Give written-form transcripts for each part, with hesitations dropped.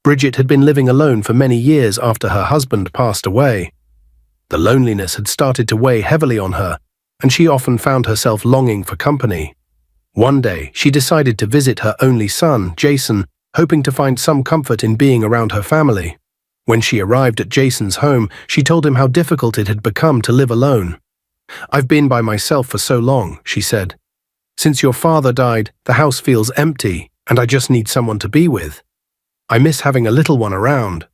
Bridget had been living alone for many years after her husband passed away. The loneliness had started to weigh heavily on her, and she often found herself longing for company. One day, she decided to visit her only son, Jason, hoping to find some comfort in being around her family. When she arrived at Jason's home, she told him how difficult it had become to live alone. "I've been by myself for so long," she said. "Since your father died, the house feels empty, and I just need someone to be with. I miss having a little one around."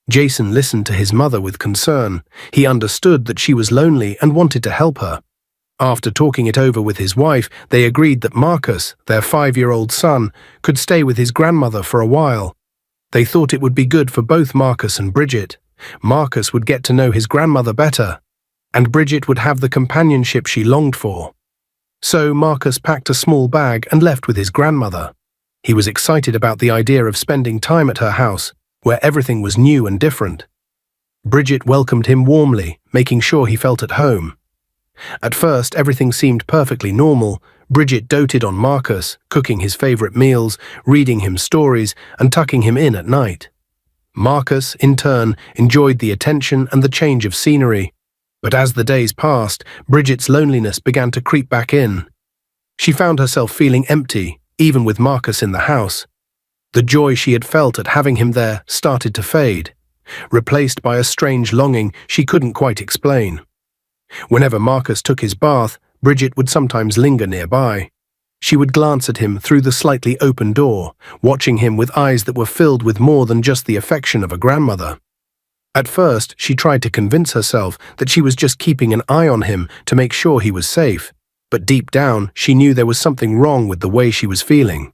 Jason listened to his mother with concern. He understood that she was lonely and wanted to help her. After talking it over with his wife, they agreed that Marcus, their 5-year-old son, could stay with his grandmother for a while. They thought it would be good for both Marcus and Bridget. Marcus would get to know his grandmother better, and Bridget would have the companionship she longed for. So Marcus packed a small bag and left with his grandmother. He was excited about the idea of spending time at her house, where everything was new and different. Bridget welcomed him warmly, making sure he felt at home. At first, everything seemed perfectly normal. Bridget doted on Marcus, cooking his favorite meals, reading him stories, and tucking him in at night. Marcus, in turn, enjoyed the attention and the change of scenery. But as the days passed, Bridget's loneliness began to creep back in. She found herself feeling empty, even with Marcus in the house. The joy she had felt at having him there started to fade, replaced by a strange longing she couldn't quite explain. Whenever Marcus took his bath, Bridget would sometimes linger nearby. She would glance at him through the slightly open door, watching him with eyes that were filled with more than just the affection of a grandmother. At first, she tried to convince herself that she was just keeping an eye on him to make sure he was safe, but deep down, she knew there was something wrong with the way she was feeling.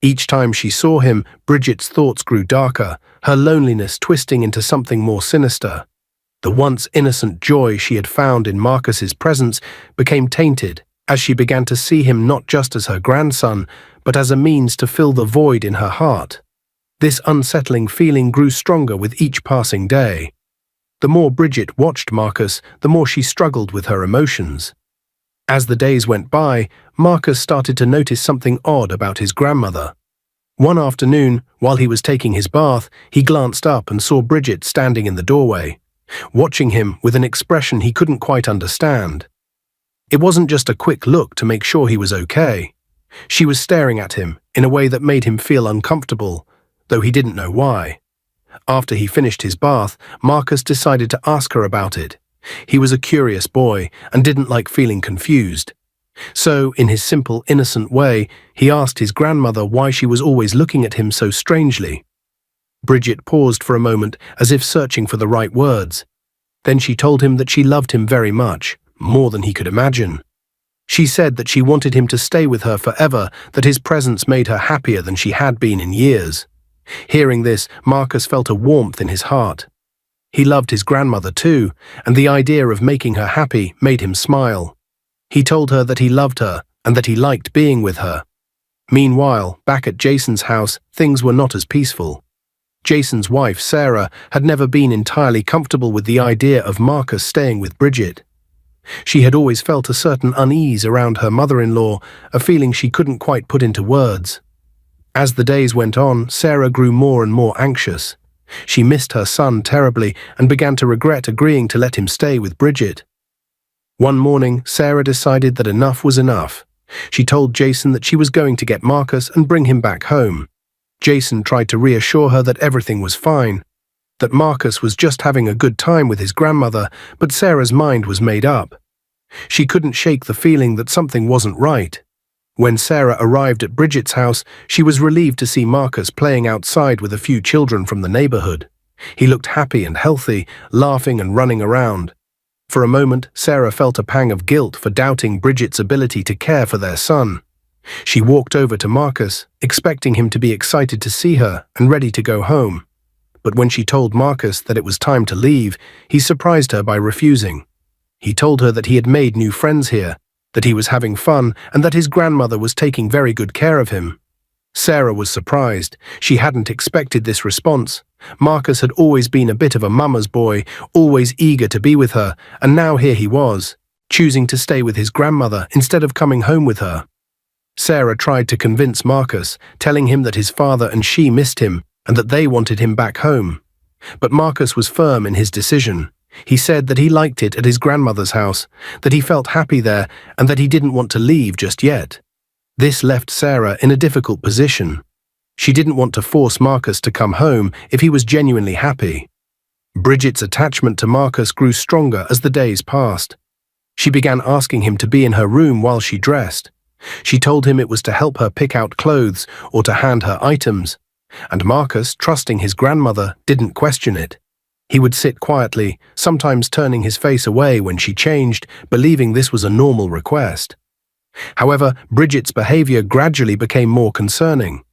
Each time she saw him, Bridget's thoughts grew darker, her loneliness twisting into something more sinister. The once innocent joy she had found in Marcus's presence became tainted as she began to see him not just as her grandson, but as a means to fill the void in her heart. This unsettling feeling grew stronger with each passing day. The more Bridget watched Marcus, the more she struggled with her emotions. As the days went by, Marcus started to notice something odd about his grandmother. One afternoon, while he was taking his bath, he glanced up and saw Bridget standing in the doorway, watching him with an expression he couldn't quite understand. It wasn't just a quick look to make sure he was okay. She was staring at him in a way that made him feel uncomfortable, though he didn't know why. After he finished his bath, Marcus decided to ask her about it. He was a curious boy and didn't like feeling confused. So, in his simple, innocent way, he asked his grandmother why she was always looking at him so strangely. Bridget paused for a moment, as if searching for the right words. Then she told him that she loved him very much, more than he could imagine. She said that she wanted him to stay with her forever, that his presence made her happier than she had been in years. Hearing this, Marcus felt a warmth in his heart. He loved his grandmother too, and the idea of making her happy made him smile. He told her that he loved her and that he liked being with her. Meanwhile, back at Jason's house, things were not as peaceful. Jason's wife, Sarah, had never been entirely comfortable with the idea of Marcus staying with Bridget. She had always felt a certain unease around her mother-in-law, a feeling she couldn't quite put into words. As the days went on, Sarah grew more and more anxious. She missed her son terribly and began to regret agreeing to let him stay with Bridget. One morning, Sarah decided that enough was enough. She told Jason that she was going to get Marcus and bring him back home. Jason tried to reassure her that everything was fine, that Marcus was just having a good time with his grandmother, but Sarah's mind was made up. She couldn't shake the feeling that something wasn't right. When Sarah arrived at Bridget's house, she was relieved to see Marcus playing outside with a few children from the neighborhood. He looked happy and healthy, laughing and running around. For a moment, Sarah felt a pang of guilt for doubting Bridget's ability to care for their son. She walked over to Marcus, expecting him to be excited to see her and ready to go home. But when she told Marcus that it was time to leave, he surprised her by refusing. He told her that he had made new friends here, that he was having fun, and that his grandmother was taking very good care of him. Sarah was surprised. She hadn't expected this response. Marcus had always been a bit of a mama's boy, always eager to be with her, and now here he was, choosing to stay with his grandmother instead of coming home with her. Sarah tried to convince Marcus, telling him that his father and she missed him, and that they wanted him back home. But Marcus was firm in his decision. He said that he liked it at his grandmother's house, that he felt happy there, and that he didn't want to leave just yet. This left Sarah in a difficult position. She didn't want to force Marcus to come home if he was genuinely happy. Bridget's attachment to Marcus grew stronger as the days passed. She began asking him to be in her room while she dressed. She told him it was to help her pick out clothes or to hand her items, and Marcus, trusting his grandmother, didn't question it. He would sit quietly, sometimes turning his face away when she changed, believing this was a normal request. However, Bridget's behavior gradually became more concerning.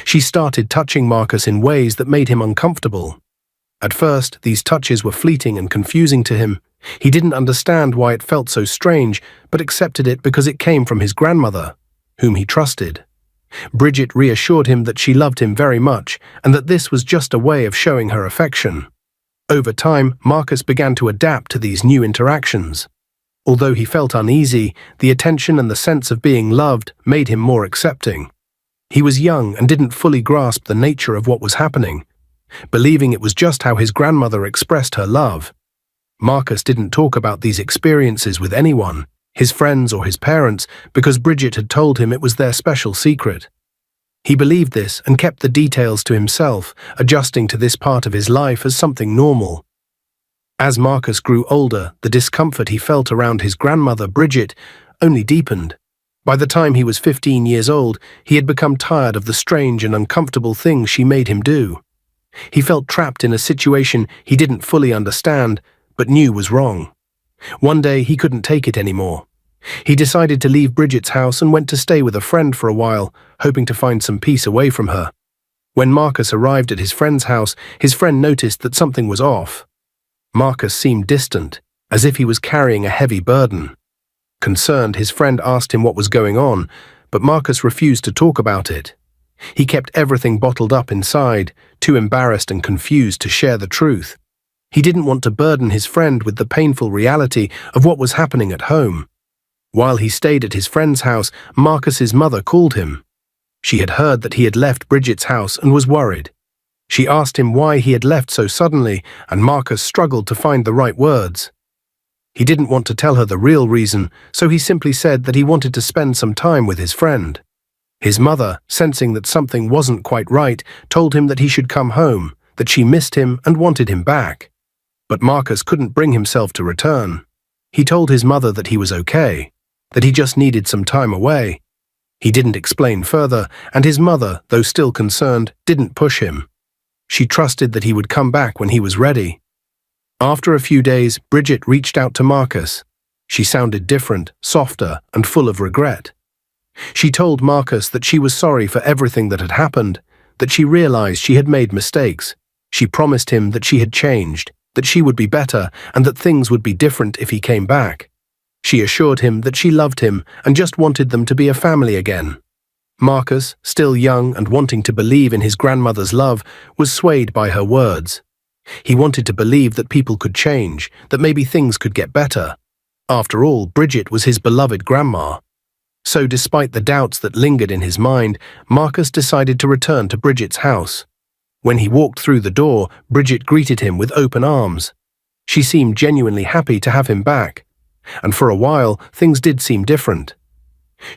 She started touching Marcus in ways that made him uncomfortable. At first, these touches were fleeting and confusing to him. He didn't understand why it felt so strange, but accepted it because it came from his grandmother, whom he trusted. Bridget reassured him that she loved him very much and that this was just a way of showing her affection. Over time, Marcus began to adapt to these new interactions. Although he felt uneasy, the attention and the sense of being loved made him more accepting. He was young and didn't fully grasp the nature of what was happening, believing it was just how his grandmother expressed her love. Marcus didn't talk about these experiences with anyone, his friends or his parents, because Bridget had told him it was their special secret. He believed this and kept the details to himself, adjusting to this part of his life as something normal. As Marcus grew older, the discomfort he felt around his grandmother, Bridget, only deepened. By the time he was 15 years old, he had become tired of the strange and uncomfortable things she made him do. He felt trapped in a situation he didn't fully understand, but knew was wrong. One day, he couldn't take it anymore. He decided to leave Bridget's house and went to stay with a friend for a while, hoping to find some peace away from her. When Marcus arrived at his friend's house, his friend noticed that something was off. Marcus seemed distant, as if he was carrying a heavy burden. Concerned, his friend asked him what was going on, but Marcus refused to talk about it. He kept everything bottled up inside, too embarrassed and confused to share the truth. He didn't want to burden his friend with the painful reality of what was happening at home. While he stayed at his friend's house, Marcus's mother called him. She had heard that he had left Bridget's house and was worried. She asked him why he had left so suddenly, and Marcus struggled to find the right words. He didn't want to tell her the real reason, so he simply said that he wanted to spend some time with his friend. His mother, sensing that something wasn't quite right, told him that he should come home, that she missed him and wanted him back. But Marcus couldn't bring himself to return. He told his mother that he was okay, that he just needed some time away. He didn't explain further, and his mother, though still concerned, didn't push him. She trusted that he would come back when he was ready. After a few days, Bridget reached out to Marcus. She sounded different, softer, and full of regret. She told Marcus that she was sorry for everything that had happened, that she realized she had made mistakes. She promised him that she had changed, that she would be better, and that things would be different if he came back. She assured him that she loved him and just wanted them to be a family again. Marcus, still young and wanting to believe in his grandmother's love, was swayed by her words. He wanted to believe that people could change, that maybe things could get better. After all, Bridget was his beloved grandma. So despite the doubts that lingered in his mind, Marcus decided to return to Bridget's house. When he walked through the door, Bridget greeted him with open arms. She seemed genuinely happy to have him back. And for a while, things did seem different.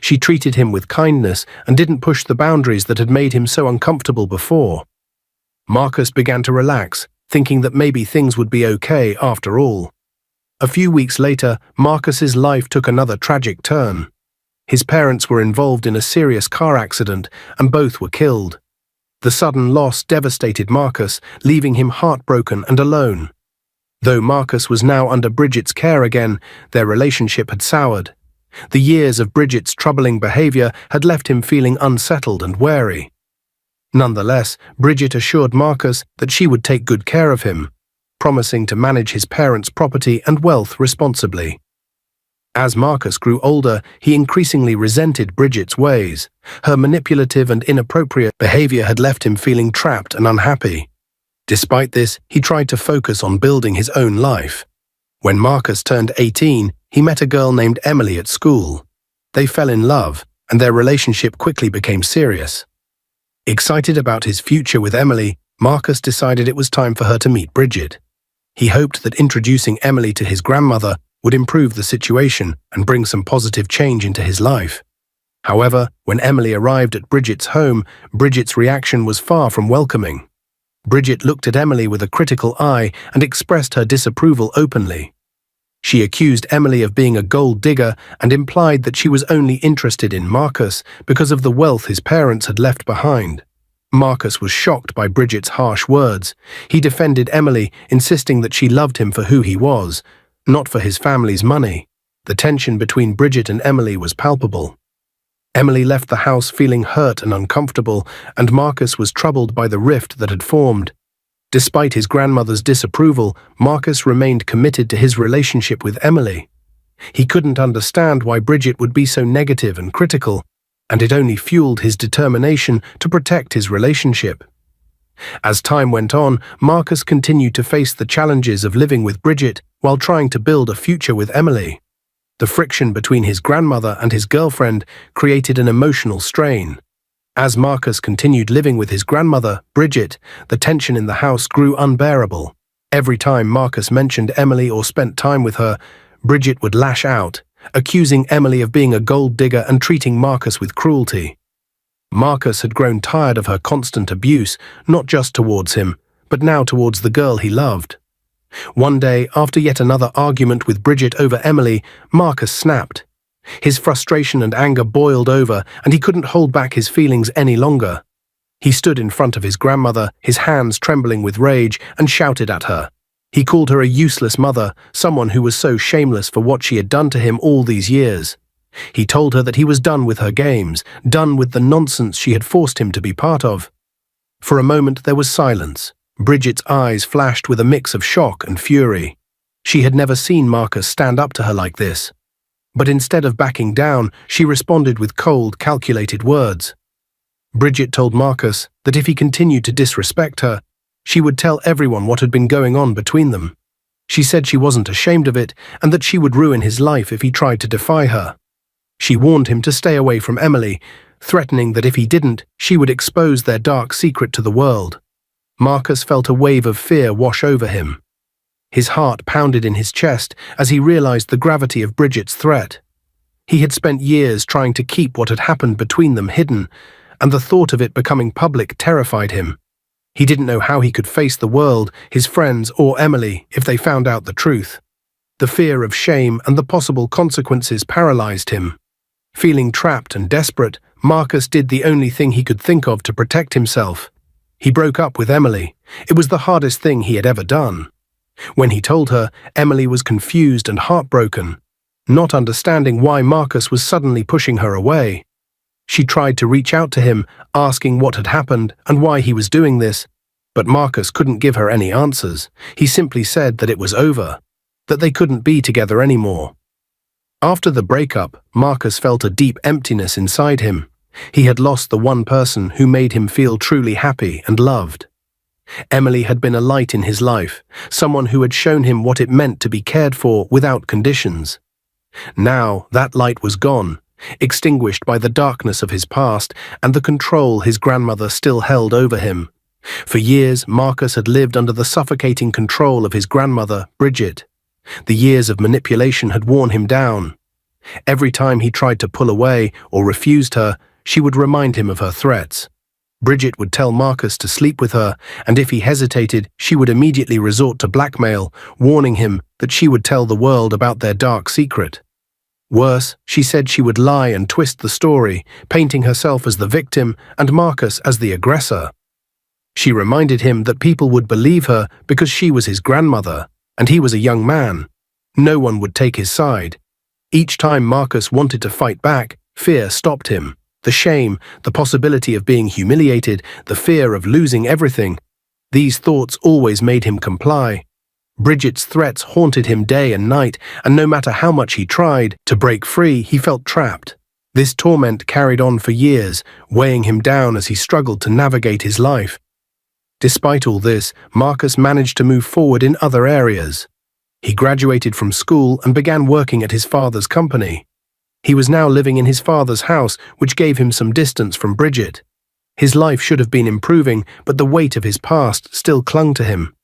She treated him with kindness and didn't push the boundaries that had made him so uncomfortable before. Marcus began to relax, thinking that maybe things would be okay after all. A few weeks later, Marcus's life took another tragic turn. His parents were involved in a serious car accident, and both were killed. The sudden loss devastated Marcus, leaving him heartbroken and alone. Though Marcus was now under Bridget's care again, their relationship had soured. The years of Bridget's troubling behavior had left him feeling unsettled and wary. Nonetheless, Bridget assured Marcus that she would take good care of him, promising to manage his parents' property and wealth responsibly. As Marcus grew older, he increasingly resented Bridget's ways. Her manipulative and inappropriate behavior had left him feeling trapped and unhappy. Despite this, he tried to focus on building his own life. When Marcus turned 18, he met a girl named Emily at school. They fell in love, and their relationship quickly became serious. Excited about his future with Emily, Marcus decided it was time for her to meet Bridget. He hoped that introducing Emily to his grandmother would improve the situation and bring some positive change into his life. However, when Emily arrived at Bridget's home, Bridget's reaction was far from welcoming. Bridget looked at Emily with a critical eye and expressed her disapproval openly. She accused Emily of being a gold digger and implied that she was only interested in Marcus because of the wealth his parents had left behind. Marcus was shocked by Bridget's harsh words. He defended Emily, insisting that she loved him for who he was, not for his family's money. The tension between Bridget and Emily was palpable. Emily left the house feeling hurt and uncomfortable, and Marcus was troubled by the rift that had formed. Despite his grandmother's disapproval, Marcus remained committed to his relationship with Emily. He couldn't understand why Bridget would be so negative and critical, and it only fueled his determination to protect his relationship. As time went on, Marcus continued to face the challenges of living with Bridget while trying to build a future with Emily. The friction between his grandmother and his girlfriend created an emotional strain. As Marcus continued living with his grandmother, Bridget, the tension in the house grew unbearable. Every time Marcus mentioned Emily or spent time with her, Bridget would lash out, accusing Emily of being a gold digger and treating Marcus with cruelty. Marcus had grown tired of her constant abuse, not just towards him, but now towards the girl he loved. One day, after yet another argument with Bridget over Emily, Marcus snapped. His frustration and anger boiled over, and he couldn't hold back his feelings any longer. He stood in front of his grandmother, his hands trembling with rage, and shouted at her. He called her a useless mother, someone who was so shameless for what she had done to him all these years. He told her that he was done with her games, done with the nonsense she had forced him to be part of. For a moment there was silence. Bridget's eyes flashed with a mix of shock and fury. She had never seen Marcus stand up to her like this. But instead of backing down, she responded with cold, calculated words. Bridget told Marcus that if he continued to disrespect her, she would tell everyone what had been going on between them. She said she wasn't ashamed of it and that she would ruin his life if he tried to defy her. She warned him to stay away from Emily, threatening that if he didn't, she would expose their dark secret to the world. Marcus felt a wave of fear wash over him. His heart pounded in his chest as he realized the gravity of Bridget's threat. He had spent years trying to keep what had happened between them hidden, and the thought of it becoming public terrified him. He didn't know how he could face the world, his friends, or Emily if they found out the truth. The fear of shame and the possible consequences paralyzed him. Feeling trapped and desperate, Marcus did the only thing he could think of to protect himself. He broke up with Emily. It was the hardest thing he had ever done. When he told her, Emily was confused and heartbroken, not understanding why Marcus was suddenly pushing her away. She tried to reach out to him, asking what had happened and why he was doing this, but Marcus couldn't give her any answers. He simply said that it was over, that they couldn't be together anymore. After the breakup, Marcus felt a deep emptiness inside him. He had lost the one person who made him feel truly happy and loved. Emily had been a light in his life, someone who had shown him what it meant to be cared for without conditions. Now that light was gone, extinguished by the darkness of his past and the control his grandmother still held over him. For years, Marcus had lived under the suffocating control of his grandmother, Bridget. The years of manipulation had worn him down. Every time he tried to pull away or refused her, she would remind him of her threats. Bridget would tell Marcus to sleep with her, and if he hesitated, she would immediately resort to blackmail, warning him that she would tell the world about their dark secret. Worse, she said she would lie and twist the story, painting herself as the victim and Marcus as the aggressor. She reminded him that people would believe her because she was his grandmother, and he was a young man. No one would take his side. Each time Marcus wanted to fight back, fear stopped him. The shame, the possibility of being humiliated, the fear of losing everything. These thoughts always made him comply. Bridget's threats haunted him day and night, and no matter how much he tried to break free, he felt trapped. This torment carried on for years, weighing him down as he struggled to navigate his life. Despite all this, Marcus managed to move forward in other areas. He graduated from school and began working at his father's company. He was now living in his father's house, which gave him some distance from Bridget. His life should have been improving, but the weight of his past still clung to him.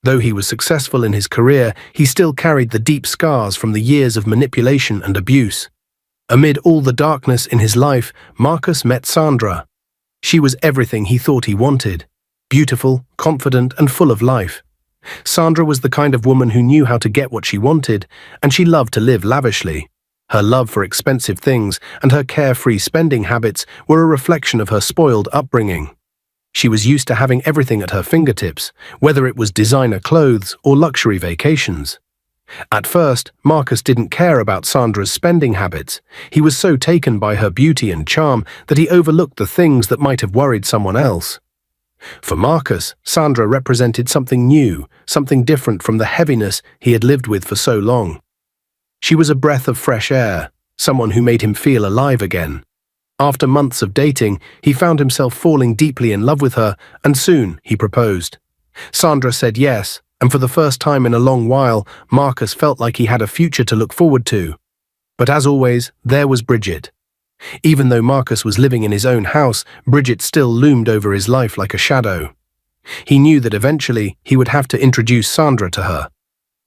Though he was successful in his career, he still carried the deep scars from the years of manipulation and abuse. Amid all the darkness in his life, Marcus met Sandra. She was everything he thought he wanted: beautiful, confident, and full of life. Sandra was the kind of woman who knew how to get what she wanted, and she loved to live lavishly. Her love for expensive things and her carefree spending habits were a reflection of her spoiled upbringing. She was used to having everything at her fingertips, whether it was designer clothes or luxury vacations. At first, Marcus didn't care about Sandra's spending habits. He was so taken by her beauty and charm that he overlooked the things that might have worried someone else. For Marcus, Sandra represented something new, something different from the heaviness he had lived with for so long. She was a breath of fresh air, someone who made him feel alive again. After months of dating, he found himself falling deeply in love with her, and soon he proposed. Sandra said yes, and for the first time in a long while, Marcus felt like he had a future to look forward to. But as always, there was Bridget. Even though Marcus was living in his own house, Bridget still loomed over his life like a shadow. He knew that eventually he would have to introduce Sandra to her.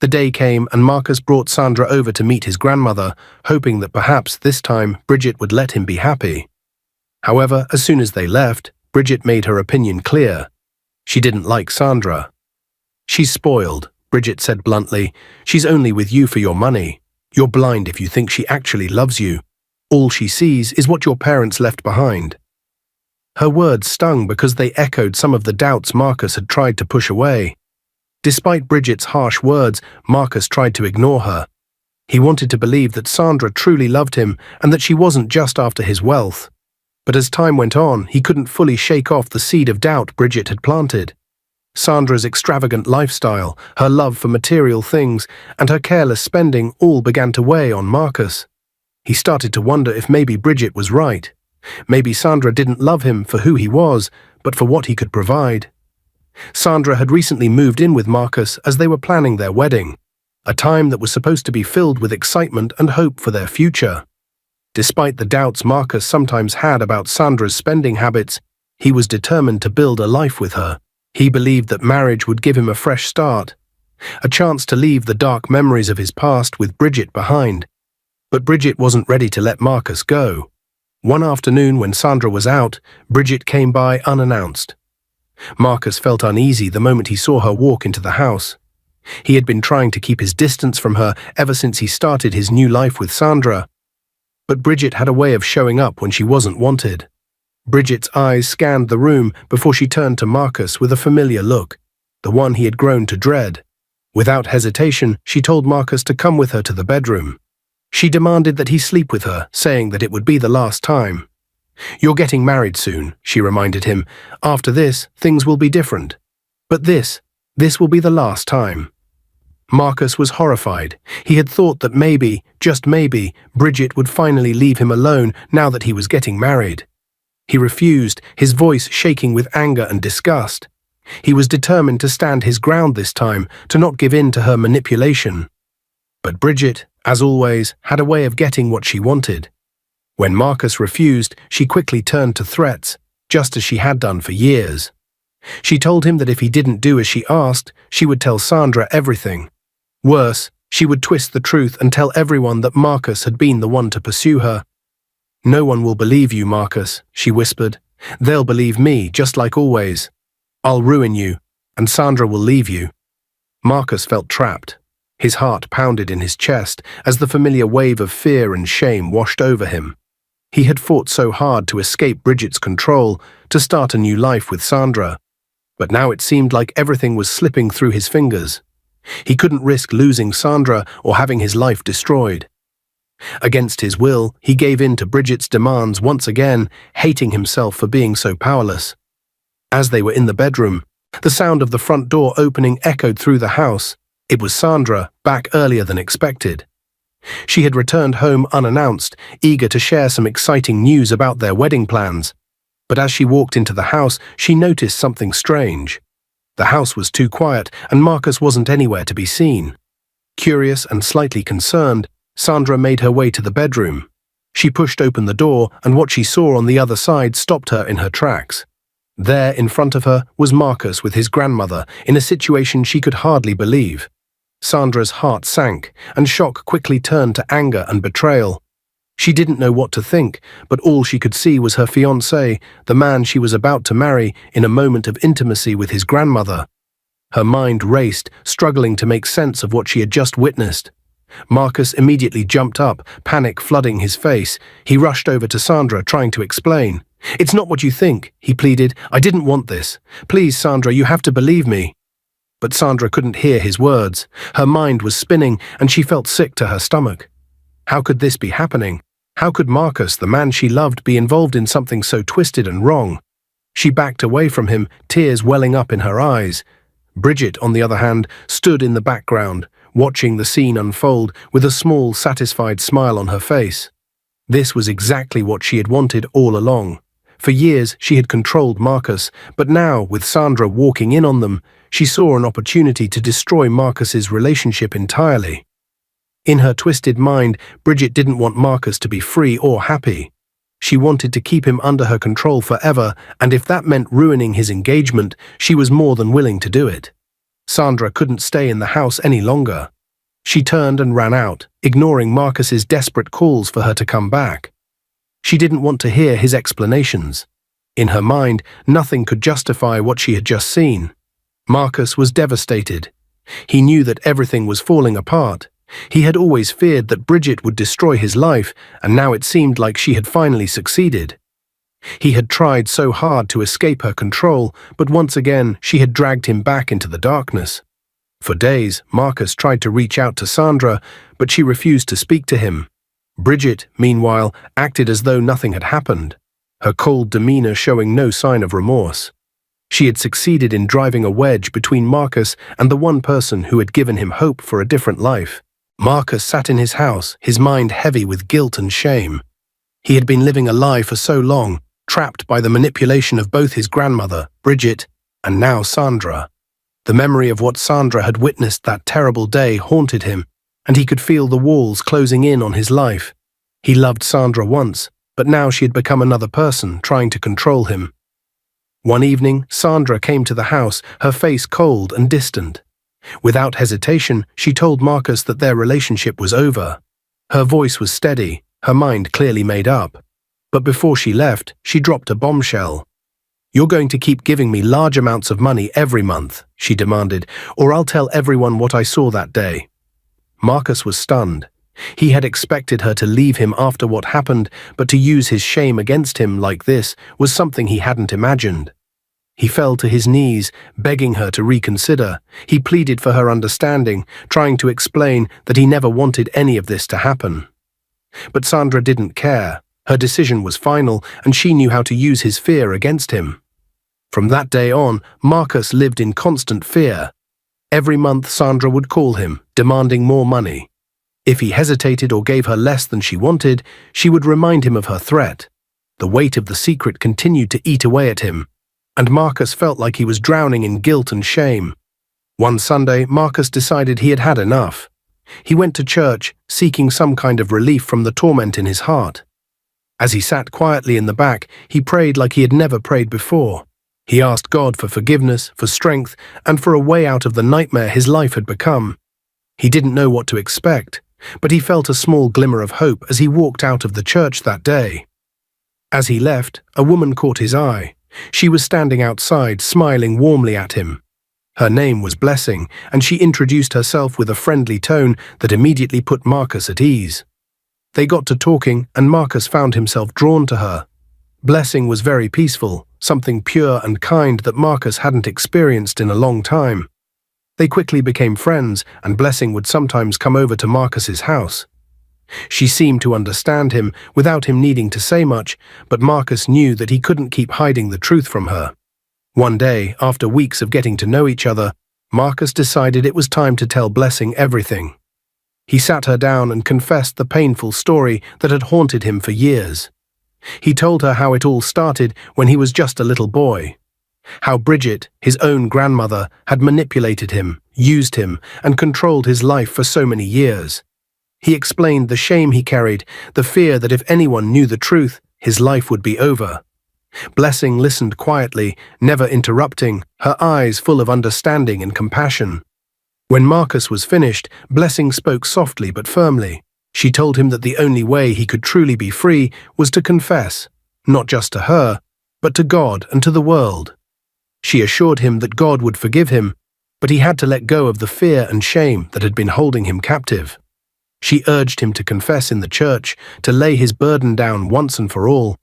The day came and Marcus brought Sandra over to meet his grandmother, hoping that perhaps this time Bridget would let him be happy. However, as soon as they left, Bridget made her opinion clear. She didn't like Sandra. "She's spoiled," Bridget said bluntly. "She's only with you for your money. You're blind if you think she actually loves you. All she sees is what your parents left behind." Her words stung because they echoed some of the doubts Marcus had tried to push away. Despite Bridget's harsh words, Marcus tried to ignore her. He wanted to believe that Sandra truly loved him and that she wasn't just after his wealth. But as time went on, he couldn't fully shake off the seed of doubt Bridget had planted. Sandra's extravagant lifestyle, her love for material things, and her careless spending all began to weigh on Marcus. He started to wonder if maybe Bridget was right. Maybe Sandra didn't love him for who he was, but for what he could provide. Sandra had recently moved in with Marcus as they were planning their wedding, a time that was supposed to be filled with excitement and hope for their future. Despite the doubts Marcus sometimes had about Sandra's spending habits, he was determined to build a life with her. He believed that marriage would give him a fresh start, a chance to leave the dark memories of his past with Bridget behind. But Bridget wasn't ready to let Marcus go. One afternoon when Sandra was out, Bridget came by unannounced. Marcus felt uneasy the moment he saw her walk into the house. He had been trying to keep his distance from her ever since he started his new life with Sandra. But Bridget had a way of showing up when she wasn't wanted. Bridget's eyes scanned the room before she turned to Marcus with a familiar look, the one he had grown to dread. Without hesitation, she told Marcus to come with her to the bedroom. She demanded that he sleep with her, saying that it would be the last time. "You're getting married soon," she reminded him. "After this, things will be different. But this will be the last time." Marcus was horrified. He had thought that maybe, just maybe, Bridget would finally leave him alone now that he was getting married. He refused, his voice shaking with anger and disgust. He was determined to stand his ground this time, to not give in to her manipulation. But Bridget, as always, had a way of getting what she wanted. When Marcus refused, she quickly turned to threats, just as she had done for years. She told him that if he didn't do as she asked, she would tell Sandra everything. Worse, she would twist the truth and tell everyone that Marcus had been the one to pursue her. "No one will believe you, Marcus," she whispered. "They'll believe me, just like always. I'll ruin you, and Sandra will leave you." Marcus felt trapped. His heart pounded in his chest as the familiar wave of fear and shame washed over him. He had fought so hard to escape Bridget's control, to start a new life with Sandra. But now it seemed like everything was slipping through his fingers. He couldn't risk losing Sandra or having his life destroyed. Against his will, he gave in to Bridget's demands once again, hating himself for being so powerless. As they were in the bedroom, the sound of the front door opening echoed through the house. It was Sandra, back earlier than expected. She had returned home unannounced, eager to share some exciting news about their wedding plans. But as she walked into the house, she noticed something strange. The house was too quiet, and Marcus wasn't anywhere to be seen. Curious and slightly concerned, Sandra made her way to the bedroom. She pushed open the door, and what she saw on the other side stopped her in her tracks. There, in front of her, was Marcus with his grandmother, in a situation she could hardly believe. Sandra's heart sank, and shock quickly turned to anger and betrayal. She didn't know what to think, but all she could see was her fiancé, the man she was about to marry, in a moment of intimacy with his grandmother. Her mind raced, struggling to make sense of what she had just witnessed. Marcus immediately jumped up, panic flooding his face. He rushed over to Sandra, trying to explain. "It's not what you think," he pleaded. "I didn't want this. Please, Sandra, you have to believe me." But Sandra couldn't hear his words. Her mind was spinning, and she felt sick to her stomach. How could this be happening? How could Marcus, the man she loved, be involved in something so twisted and wrong? She backed away from him, tears welling up in her eyes. Bridget, on the other hand, stood in the background, watching the scene unfold with a small, satisfied smile on her face. This was exactly what she had wanted all along. For years, she had controlled Marcus, but now, with Sandra walking in on them, she saw an opportunity to destroy Marcus's relationship entirely. In her twisted mind, Bridget didn't want Marcus to be free or happy. She wanted to keep him under her control forever, and if that meant ruining his engagement, she was more than willing to do it. Sandra couldn't stay in the house any longer. She turned and ran out, ignoring Marcus's desperate calls for her to come back. She didn't want to hear his explanations. In her mind, nothing could justify what she had just seen. Marcus was devastated. He knew that everything was falling apart. He had always feared that Bridget would destroy his life, and now it seemed like she had finally succeeded. He had tried so hard to escape her control, but once again she had dragged him back into the darkness. For days, Marcus tried to reach out to Sandra, but she refused to speak to him. Bridget, meanwhile, acted as though nothing had happened, her cold demeanor showing no sign of remorse. She had succeeded in driving a wedge between Marcus and the one person who had given him hope for a different life. Marcus sat in his house, his mind heavy with guilt and shame. He had been living a lie for so long, trapped by the manipulation of both his grandmother, Bridget, and now Sandra. The memory of what Sandra had witnessed that terrible day haunted him, and he could feel the walls closing in on his life. He loved Sandra once, but now she had become another person trying to control him. One evening, Sandra came to the house, her face cold and distant. Without hesitation, she told Marcus that their relationship was over. Her voice was steady, her mind clearly made up. But before she left, she dropped a bombshell. "You're going to keep giving me large amounts of money every month," she demanded, "or I'll tell everyone what I saw that day." Marcus was stunned. He had expected her to leave him after what happened, but to use his shame against him like this was something he hadn't imagined. He fell to his knees, begging her to reconsider. He pleaded for her understanding, trying to explain that he never wanted any of this to happen. But Sandra didn't care. Her decision was final, and she knew how to use his fear against him. From that day on, Marcus lived in constant fear. Every month Sandra would call him, demanding more money. If he hesitated or gave her less than she wanted, she would remind him of her threat. The weight of the secret continued to eat away at him, and Marcus felt like he was drowning in guilt and shame. One Sunday, Marcus decided he had had enough. He went to church, seeking some kind of relief from the torment in his heart. As he sat quietly in the back, he prayed like he had never prayed before. He asked God for forgiveness, for strength, and for a way out of the nightmare his life had become. He didn't know what to expect, but he felt a small glimmer of hope as he walked out of the church that day. As he left, a woman caught his eye. She was standing outside, smiling warmly at him. Her name was Blessing, and she introduced herself with a friendly tone that immediately put Marcus at ease. They got to talking, and Marcus found himself drawn to her. Blessing was very peaceful, something pure and kind that Marcus hadn't experienced in a long time. They quickly became friends, and Blessing would sometimes come over to Marcus's house. She seemed to understand him without him needing to say much, but Marcus knew that he couldn't keep hiding the truth from her. One day, after weeks of getting to know each other, Marcus decided it was time to tell Blessing everything. He sat her down and confessed the painful story that had haunted him for years. He told her how it all started when he was just a little boy. How Bridget, his own grandmother, had manipulated him, used him, and controlled his life for so many years. He explained the shame he carried, the fear that if anyone knew the truth, his life would be over. Blessing listened quietly, never interrupting, her eyes full of understanding and compassion. When Marcus was finished, Blessing spoke softly but firmly. She told him that the only way he could truly be free was to confess, not just to her, but to God and to the world. She assured him that God would forgive him, but he had to let go of the fear and shame that had been holding him captive. She urged him to confess in the church, to lay his burden down once and for all.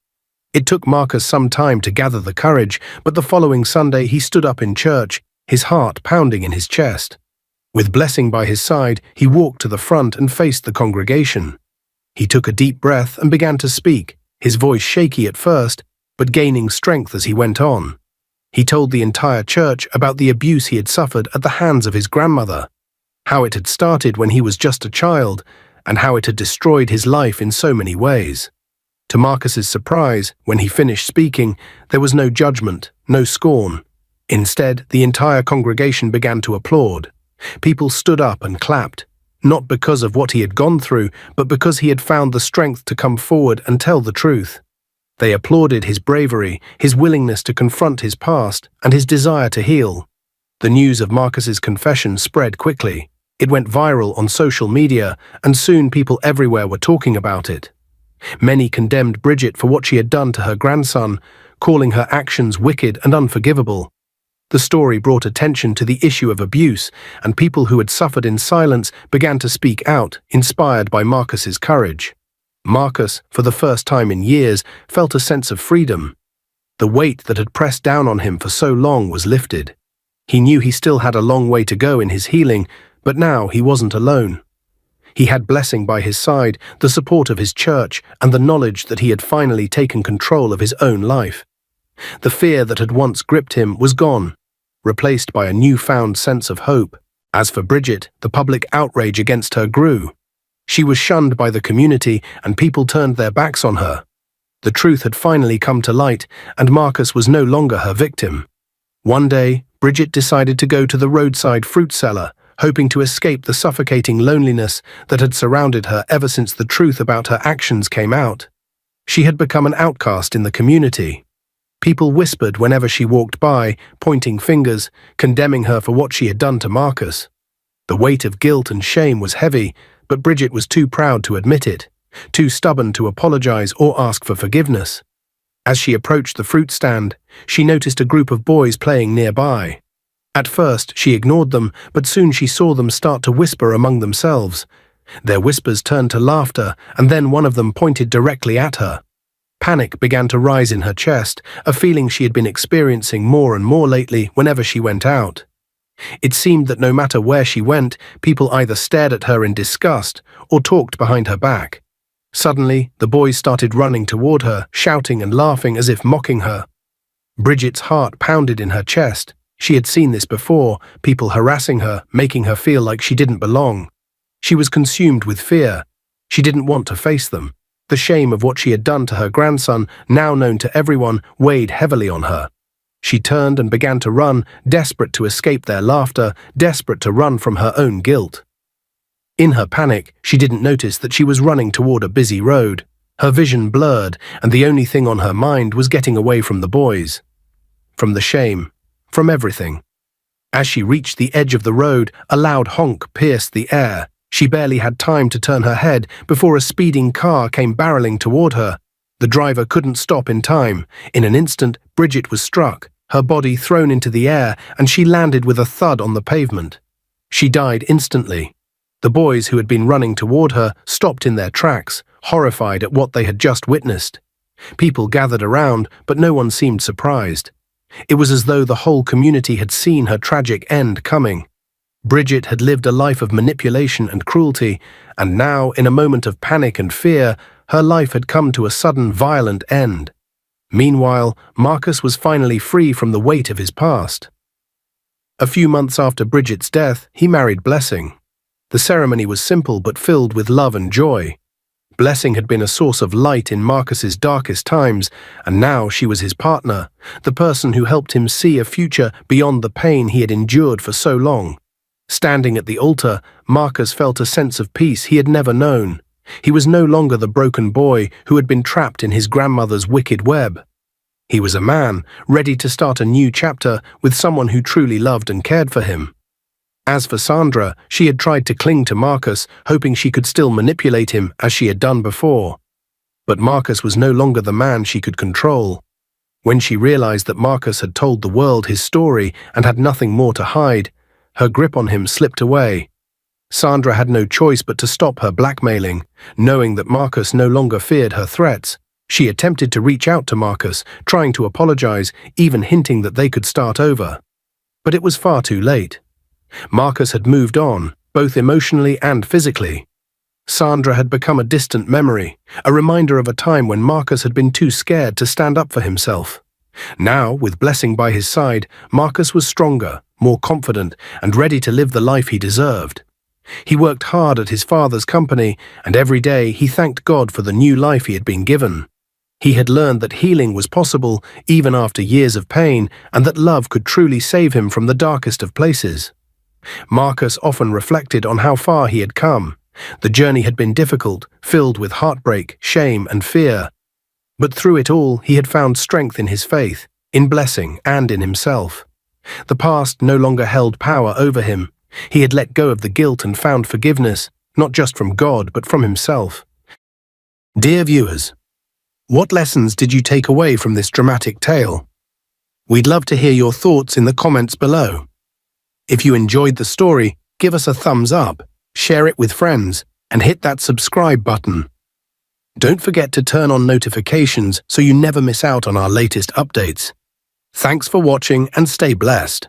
It took Marcus some time to gather the courage, but the following Sunday he stood up in church, his heart pounding in his chest. With Blessing by his side, he walked to the front and faced the congregation. He took a deep breath and began to speak, his voice shaky at first, but gaining strength as he went on. He told the entire church about the abuse he had suffered at the hands of his grandmother, how it had started when he was just a child, and how it had destroyed his life in so many ways. To Marcus's surprise, when he finished speaking, there was no judgment, no scorn. Instead, the entire congregation began to applaud. People stood up and clapped, not because of what he had gone through, but because he had found the strength to come forward and tell the truth. They applauded his bravery, his willingness to confront his past, and his desire to heal. The news of Marcus's confession spread quickly. It went viral on social media, and soon people everywhere were talking about it. Many condemned Bridget for what she had done to her grandson, calling her actions wicked and unforgivable. The story brought attention to the issue of abuse, and people who had suffered in silence began to speak out, inspired by Marcus's courage. Marcus, for the first time in years, felt a sense of freedom. The weight that had pressed down on him for so long was lifted. He knew he still had a long way to go in his healing, but now he wasn't alone. He had Blessing by his side, the support of his church, and the knowledge that he had finally taken control of his own life. The fear that had once gripped him was gone, replaced by a newfound sense of hope. As for Bridget, the public outrage against her grew. She was shunned by the community, and people turned their backs on her. The truth had finally come to light, and Marcus was no longer her victim. One day, Bridget decided to go to the roadside fruit seller, hoping to escape the suffocating loneliness that had surrounded her ever since the truth about her actions came out. She had become an outcast in the community. People whispered whenever she walked by, pointing fingers, condemning her for what she had done to Marcus. The weight of guilt and shame was heavy, but Bridget was too proud to admit it, too stubborn to apologize or ask for forgiveness. As she approached the fruit stand, she noticed a group of boys playing nearby. At first, she ignored them, but soon she saw them start to whisper among themselves. Their whispers turned to laughter, and then one of them pointed directly at her. Panic began to rise in her chest, a feeling she had been experiencing more and more lately whenever she went out. It seemed that no matter where she went, people either stared at her in disgust or talked behind her back. Suddenly, the boys started running toward her, shouting and laughing as if mocking her. Bridget's heart pounded in her chest. She had seen this before, people harassing her, making her feel like she didn't belong. She was consumed with fear. She didn't want to face them. The shame of what she had done to her grandson, now known to everyone, weighed heavily on her. She turned and began to run, desperate to escape their laughter, desperate to run from her own guilt. In her panic, she didn't notice that she was running toward a busy road. Her vision blurred, and the only thing on her mind was getting away from the boys. From the shame. From everything. As she reached the edge of the road, a loud honk pierced the air. She barely had time to turn her head before a speeding car came barreling toward her. The driver couldn't stop in time. In an instant, Bridget was struck, her body thrown into the air, and she landed with a thud on the pavement. She died instantly. The boys who had been running toward her stopped in their tracks, horrified at what they had just witnessed. People gathered around, but no one seemed surprised. It was as though the whole community had seen her tragic end coming. Bridget had lived a life of manipulation and cruelty, and now, in a moment of panic and fear, her life had come to a sudden, violent end. Meanwhile, Marcus was finally free from the weight of his past. A few months after Bridget's death, he married Blessing. The ceremony was simple but filled with love and joy. Blessing had been a source of light in Marcus's darkest times, and now she was his partner, the person who helped him see a future beyond the pain he had endured for so long. Standing at the altar, Marcus felt a sense of peace he had never known. He was no longer the broken boy who had been trapped in his grandmother's wicked web. He was a man, ready to start a new chapter with someone who truly loved and cared for him. As for Sandra, she had tried to cling to Marcus, hoping she could still manipulate him as she had done before. But Marcus was no longer the man she could control. When she realized that Marcus had told the world his story and had nothing more to hide, her grip on him slipped away. Sandra had no choice but to stop her blackmailing. Knowing that Marcus no longer feared her threats, she attempted to reach out to Marcus, trying to apologize, even hinting that they could start over. But it was far too late. Marcus had moved on, both emotionally and physically. Sandra had become a distant memory, a reminder of a time when Marcus had been too scared to stand up for himself. Now, with Blessing by his side, Marcus was stronger, more confident, and ready to live the life he deserved. He worked hard at his father's company, and every day he thanked God for the new life he had been given. He had learned that healing was possible even after years of pain, and that love could truly save him from the darkest of places. Marcus often reflected on how far he had come. The journey had been difficult, filled with heartbreak, shame, and fear. But through it all, he had found strength in his faith, in Blessing, and in himself. The past no longer held power over him. He had let go of the guilt and found forgiveness, not just from God, but from himself. Dear viewers, what lessons did you take away from this dramatic tale? We'd love to hear your thoughts in the comments below. If you enjoyed the story, give us a thumbs up, share it with friends, and hit that subscribe button. Don't forget to turn on notifications so you never miss out on our latest updates. Thanks for watching and stay blessed.